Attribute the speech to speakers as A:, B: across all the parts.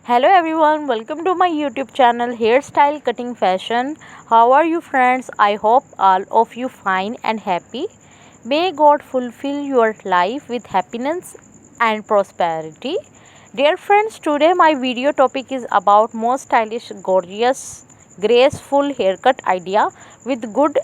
A: Hello everyone, welcome to my YouTube channel Hairstyle Cutting Fashion. How are you friends? I hope all of you fine and happy. May God fulfill your life with happiness and prosperity. Dear friends, today my video topic is about most stylish, gorgeous, graceful haircut idea with good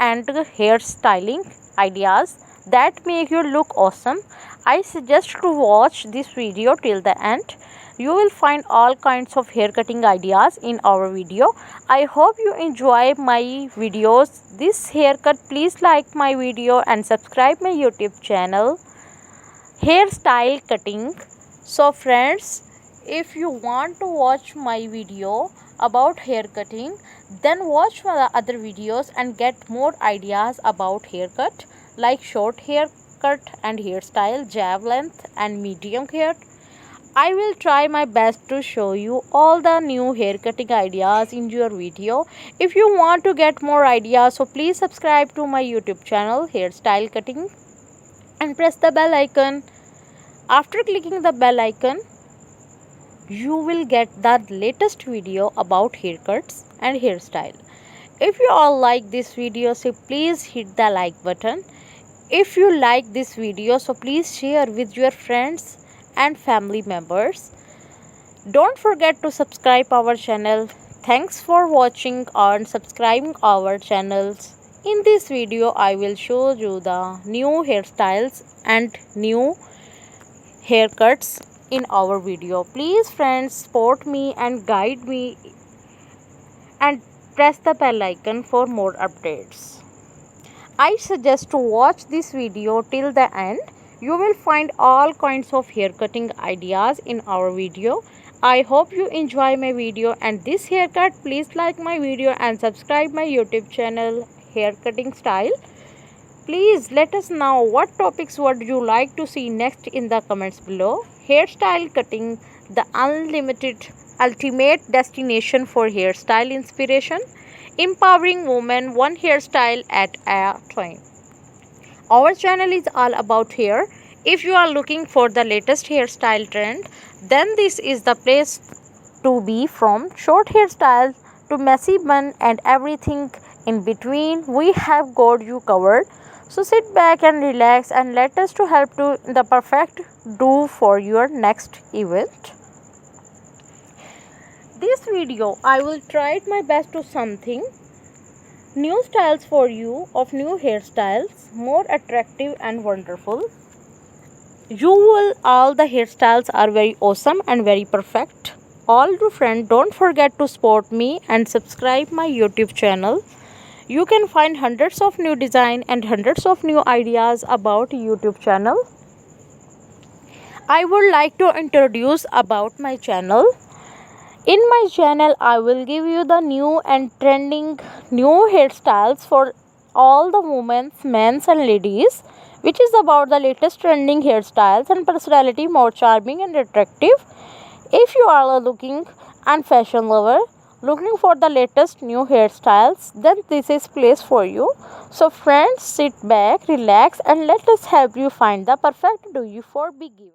A: and hairstyling ideas that make you look awesome. I suggest to watch this video till the end. You will find all kinds of hair cutting ideas in our video. I hope you enjoy my videos. This haircut, please like my video and subscribe my YouTube channel Hairstyle Cutting. So friends, if you want to watch my video about hair cutting, then watch my other videos and get more ideas about haircut like short haircut and hairstyle, jab length and medium hair. I will try my best to show you all the new hair cutting ideas in your video. If you want to get more ideas, so please subscribe to my YouTube channel Hairstyle Cutting and press the bell icon. After clicking the bell icon, you will get the latest video about haircuts and hairstyle. If you all like this video, so please hit the like button. If you like this video, so please share with your friends and family members. Don't forget to subscribe our channel. Thanks for watching and subscribing our channels. In this video, I will show you the new hairstyles and new haircuts in our video. Please friends, support me and guide me and press the bell icon for more updates. I suggest to watch this video till the end. You will find all kinds of hair cutting ideas in our video. I hope you enjoy my video and this haircut. Please like my video and subscribe my YouTube channel Hair Cutting Style. Please let us know what topics would you like to see next in the comments below. Hairstyle Cutting, the unlimited ultimate destination for hairstyle inspiration, empowering women one hairstyle at a time. Our channel is all about hair. If you are looking for the latest hairstyle trend, then this is the place to be. From short hairstyles to messy bun and everything in between, we have got you covered. So sit back and relax and let us to help to the perfect do for your next event. This video I will try my best to something new styles for you of new hairstyles, more attractive and wonderful. All the hairstyles are very awesome and very perfect. All you friends, don't forget to support me and subscribe my YouTube channel. You can find hundreds of new design and hundreds of new ideas about YouTube channel. I would like to introduce about my channel. In my channel, I will give you the new and trending new hairstyles for all the women, men and ladies, which is about the latest trending hairstyles and personality more charming and attractive. If you are looking and fashion lover, looking for the latest new hairstyles, then this is place for you. So friends, sit back, relax and let us help you find the perfect do you for begin.